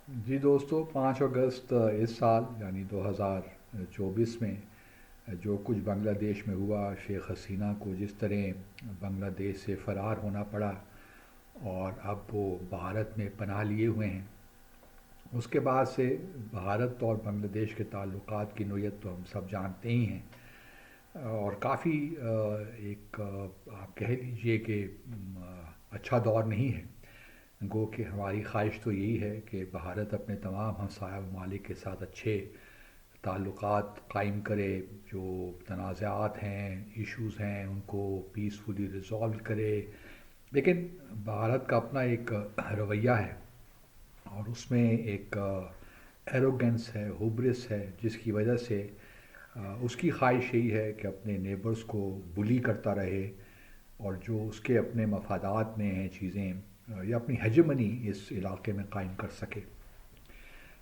جی دوستو، 5 اگست اس سال یعنی 2024 میں جو کچھ بنگلہ دیش میں ہوا، شیخ حسینہ کو جس طرح بنگلہ دیش سے فرار ہونا پڑا اور اب وہ بھارت میں پناہ لیے ہوئے ہیں، اس کے بعد سے بھارت اور بنگلہ دیش کے تعلقات کی نوعیت تو ہم سب جانتے ہی ہیں، اور کافی ایک آپ کہہ لیجئے کہ اچھا دور نہیں ہے۔ گو کہ ہماری خواہش تو یہی ہے کہ بھارت اپنے تمام ہمسایہ ممالک کے ساتھ اچھے تعلقات قائم کرے، جو تنازعات ہیں، ایشوز ہیں، ان کو پیسفلی ریزالو کرے۔ لیکن بھارت کا اپنا ایک رویہ ہے، اور اس میں ایک ایروگنس ہے، ہوبرس ہے، جس کی وجہ سے اس کی خواہش یہی ہے کہ اپنے نیبرز کو بلی کرتا رہے، اور جو اس کے اپنے مفادات میں ہیں چیزیں، یا اپنی ہیجمنی اس علاقے میں قائم کر سکے۔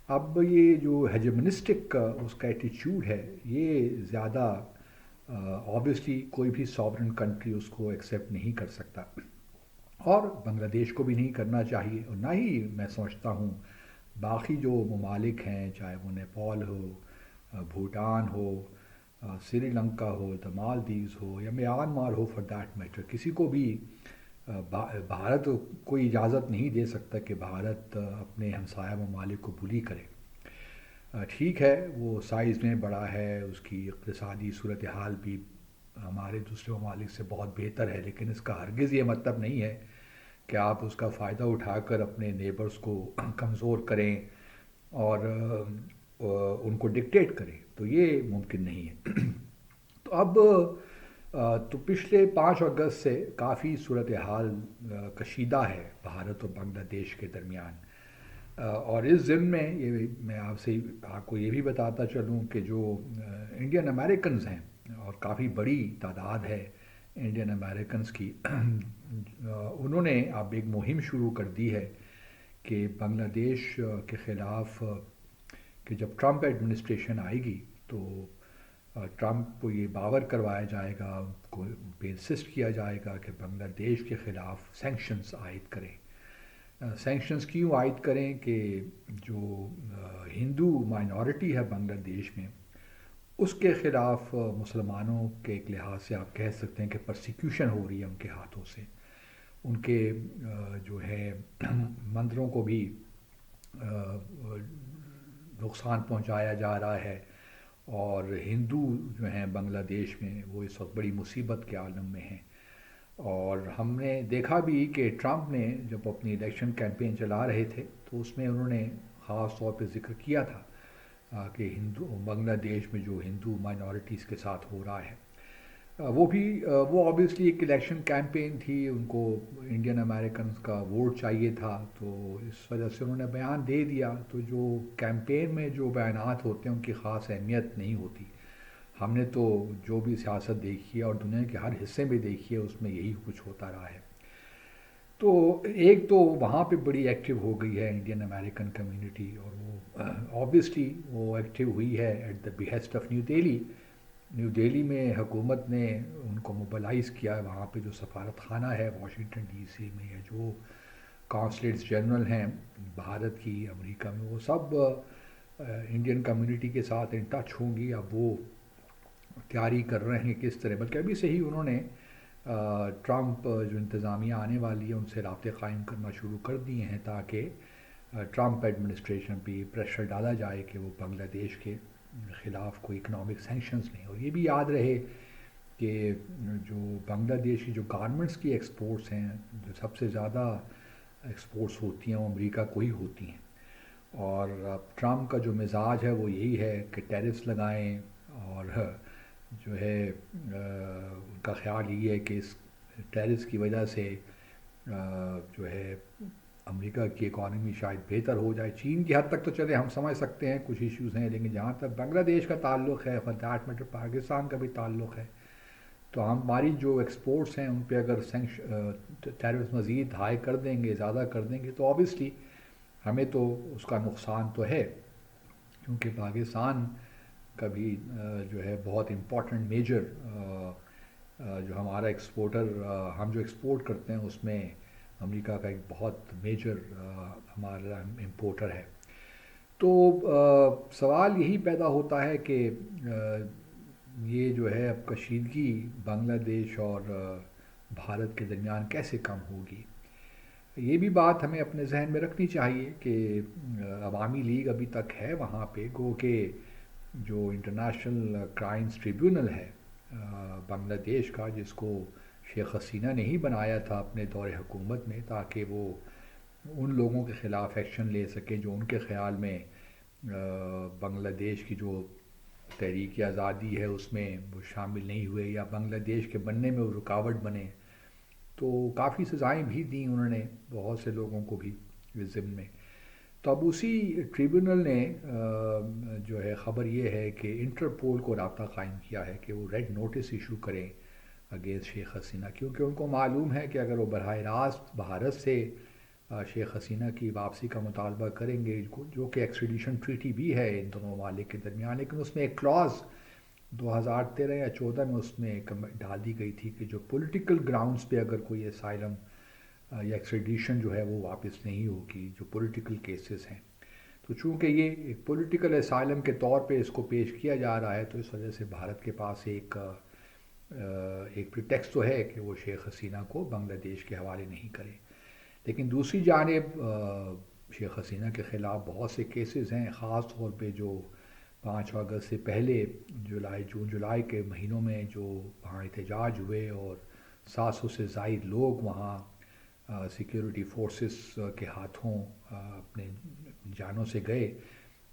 اب یہ جو ہیجمنسٹک اس کا ایٹیچیوڈ ہے، یہ زیادہ آبویسلی کوئی بھی ساورن کنٹری اس کو ایکسیپٹ نہیں کر سکتا، اور بنگلہ دیش کو بھی نہیں کرنا چاہیے، اور نہ ہی میں سمجھتا ہوں باقی جو ممالک ہیں، چاہے وہ نیپال ہو، بھوٹان ہو، سری لنکا ہو، دا مالدیوز ہو، یا Myanmar who for that matter, کسی کو بھی بھارت کوئی اجازت نہیں دے سکتا کہ بھارت اپنے ہمسایہ ممالک کو بلی کرے۔ ٹھیک ہے، وہ سائز میں بڑا ہے، اس کی اقتصادی صورتحال بھی ہمارے دوسرے ممالک سے بہت بہتر ہے، لیکن اس کا ہرگز یہ مطلب نہیں ہے کہ آپ اس کا فائدہ اٹھا کر اپنے نیبرز کو کمزور کریں اور ان کو ڈکٹیٹ کریں، تو یہ ممکن نہیں ہے۔ تو اب تو پچھلے 5 اگست سے کافی صورتحال کشیدہ ہے بھارت اور بنگلہ دیش کے درمیان، اور اس ضمن میں یہ میں آپ کو یہ بھی بتاتا چلوں کہ جو انڈین امریکنز ہیں، اور کافی بڑی تعداد ہے انڈین امریکنز کی، انہوں نے اب ایک مہم شروع کر دی ہے کہ بنگلہ دیش کے خلاف، کہ جب ٹرمپ ایڈمنسٹریشن آئے گی تو ٹرمپ کو یہ باور کروایا جائے گا، ان کو پہ انسسٹ کیا جائے گا کہ بنگلہ دیش کے خلاف سینکشنز عائد کریں۔ سینکشنز کیوں عائد کریں کہ جو ہندو مائنورٹی ہے بنگلہ دیش میں، اس کے خلاف مسلمانوں کے ایک لحاظ سے آپ کہہ سکتے ہیں کہ پرسیکیوشن ہو رہی ہے ان کے ہاتھوں سے، ان کے جو ہے مندروں کو بھی نقصان پہنچایا جا رہا ہے، اور ہندو جو ہیں بنگلہ دیش میں وہ اس وقت بڑی مصیبت کے عالم میں ہیں۔ اور ہم نے دیکھا بھی کہ ٹرمپ نے جب اپنی الیکشن کیمپین چلا رہے تھے تو اس میں انہوں نے خاص طور پہ ذکر کیا تھا کہ ہندو بنگلہ دیش میں جو ہندو مائنورٹیز کے ساتھ ہو رہا ہے، وہ بھی وہ آبویسلی ایک الیکشن کیمپین تھی، ان کو انڈین امریکنز کا ووٹ چاہیے تھا، تو اس وجہ سے انہوں نے بیان دے دیا۔ تو جو کیمپین میں جو بیانات ہوتے ہیں ان کی خاص اہمیت نہیں ہوتی۔ ہم نے تو جو بھی سیاست دیکھی ہے اور دنیا کے ہر حصے میں دیکھی ہے، اس میں یہی کچھ ہوتا رہا ہے۔ تو ایک تو وہاں پہ بڑی ایکٹیو ہو گئی ہے انڈین امریکن کمیونٹی، اور وہ آبویسلی وہ ایکٹیو ہوئی ہے at the behest of New Delhi. New Delhi میں حکومت نے ان کو موبلائز کیا ہے، وہاں پہ جو سفارت خانہ ہے واشنگٹن ڈی سی میں، یا جو کانسلیٹس جنرل ہیں بھارت کی امریکہ میں، وہ سب انڈین کمیونٹی کے ساتھ ان ٹچ ہوں گی۔ اب وہ تیاری کر رہے ہیں کس طرح، بلکہ ابھی سے ہی انہوں نے ٹرمپ جو انتظامیہ آنے والی ہے ان سے رابطے قائم کرنا شروع کر دیے ہیں، تاکہ ٹرمپ ایڈمنسٹریشن پہ پریشر ڈالا جائے کہ وہ بنگلہ دیش کے خلاف کوئی اکنامک سینکشنز لیں۔ اور یہ بھی یاد رہے کہ جو بنگلہ دیش کی جو گارمنٹس کی ایکسپورٹس ہیں، جو سب سے زیادہ ایکسپورٹس ہوتی ہیں وہ امریکہ کو ہی ہوتی ہیں، اور اب ٹرمپ کا جو مزاج ہے وہ یہی ہے کہ ٹیرفس لگائیں، اور جو ہے ان کا خیال یہ ہے کہ اس ٹیرفس کی وجہ سے جو ہے امریکہ کی اکانومی شاید بہتر ہو جائے۔ چین کی حد تک تو چلے ہم سمجھ سکتے ہیں کچھ ایشوز ہیں، لیکن جہاں تک بنگلہ دیش کا تعلق ہے، فار دیٹ میٹر پاکستان کا بھی تعلق ہے، تو ہماری جو ایکسپورٹس ہیں ان پہ اگر ٹیرفس مزید ہائی کر دیں گے، زیادہ کر دیں گے، تو آبویسلی ہمیں تو اس کا نقصان تو ہے، کیونکہ پاکستان کا بھی جو ہے بہت امپورٹنٹ میجر جو ہمارا ایکسپورٹر، ہم جو ایکسپورٹ کرتے ہیں اس میں امریکہ کا ایک بہت میجر ہمارا امپورٹر ہے۔ تو سوال یہی پیدا ہوتا ہے کہ یہ جو ہے اب کشیدگی بنگلہ دیش اور بھارت کے درمیان کیسے کم ہوگی. یہ بھی بات ہمیں اپنے ذہن میں رکھنی چاہیے کہ عوامی لیگ ابھی تک ہے وہاں پہ، گو کہ جو انٹرنیشنل کرائمز ٹریبیونل ہے بنگلہ دیش کا، جس کو شیخ حسینہ نے ہی بنایا تھا اپنے دور حکومت میں تاکہ وہ ان لوگوں کے خلاف ایکشن لے سکے جو ان کے خیال میں بنگلہ دیش کی جو تحریک آزادی ہے اس میں وہ شامل نہیں ہوئے یا بنگلہ دیش کے بننے میں وہ رکاوٹ بنے. تو کافی سزائیں بھی دیں انہوں نے بہت سے لوگوں کو بھی اس ضمن میں. تو اب اسی ٹریبیونل نے جو ہے خبر یہ ہے کہ انٹرپول کو رابطہ قائم کیا ہے کہ وہ ریڈ نوٹس ایشو کریں اگینسٹ شیخ حسینہ، کیونکہ ان کو معلوم ہے کہ اگر وہ براہ راست بھارت سے شیخ حسینہ کی واپسی کا مطالبہ کریں گے، جو کہ ایکسٹریڈیشن ٹریٹی بھی ہے ان دونوں ممالک کے درمیان، لیکن اس میں ایک کلاز 2013 یا 14 میں اس میں ڈال دی گئی تھی کہ جو پولیٹیکل گراؤنڈز پہ اگر کوئی اسائلم یا ایکسٹریڈیشن جو ہے وہ واپس نہیں ہوگی، جو پولیٹیکل کیسز ہیں. تو چونکہ یہ ایک پولیٹیکل اسائلم کے طور پہ اس کو پیش کیا جا رہا ہے تو اس وجہ سے بھارت کے پاس ایک پریٹیکسٹ تو ہے کہ وہ شیخ حسینہ کو بنگلہ دیش کے حوالے نہیں کرے. لیکن دوسری جانب شیخ حسینہ کے خلاف بہت سے کیسز ہیں، خاص طور پہ جو 5 اگست سے پہلے جون جولائی کے مہینوں میں جو وہاں احتجاج ہوئے اور 700 سے زائد لوگ وہاں سیکیورٹی فورسز کے ہاتھوں اپنے جانوں سے گئے.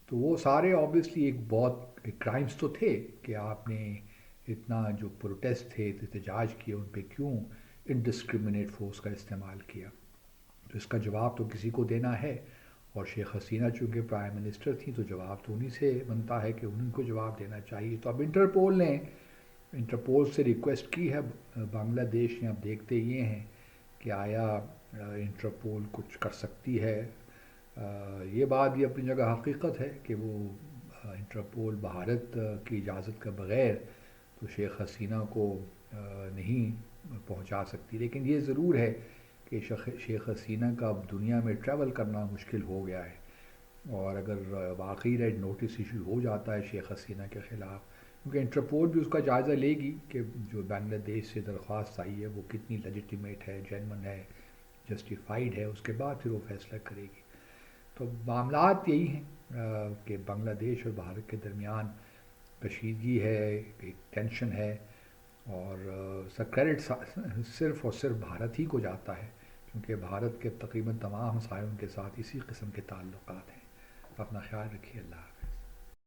تو وہ سارے آبویسلی ایک بہت کرائمز تو تھے کہ آپ نے اتنا جو پروٹیسٹ تھے احتجاج کیے ان پہ کیوں انڈسکرمنیٹ فورس کا استعمال کیا. تو اس کا جواب تو کسی کو دینا ہے، اور شیخ حسینہ چونکہ پرائم منسٹر تھیں تو جواب تو انہی سے بنتا ہے کہ انہی کو جواب دینا چاہیے. تو اب انٹرپول سے ریکویسٹ کی ہے بنگلہ دیش نے. اب دیکھتے یہ ہیں کہ آیا انٹرپول کچھ کر سکتی ہے. یہ بات بھی اپنی جگہ حقیقت ہے کہ وہ انٹرپول بھارت کی اجازت کے بغیر تو شیخ حسینہ کو نہیں پہنچا سکتی. لیکن یہ ضرور ہے کہ شیخ حسینہ کا اب دنیا میں ٹریول کرنا مشکل ہو گیا ہے، اور اگر واقعی ریڈ نوٹس ایشو ہو جاتا ہے شیخ حسینہ کے خلاف، کیونکہ انٹرپول بھی اس کا جائزہ لے گی کہ جو بنگلہ دیش سے درخواست آئی ہے وہ کتنی لیجیٹیمیٹ ہے، جینون ہے، جسٹیفائیڈ ہے، اس کے بعد پھر وہ فیصلہ کرے گی. تو معاملات یہی ہیں کہ بنگلہ دیش اور بھارت کے درمیان کشیدگی ہے، ایک ٹینشن ہے، اور اس کا کریڈٹ صرف اور صرف بھارت ہی کو جاتا ہے کیونکہ بھارت کے تقریباً تمام ہمسایوں کے ساتھ اسی قسم کے تعلقات ہیں. اپنا خیال رکھیے. اللہ حافظ.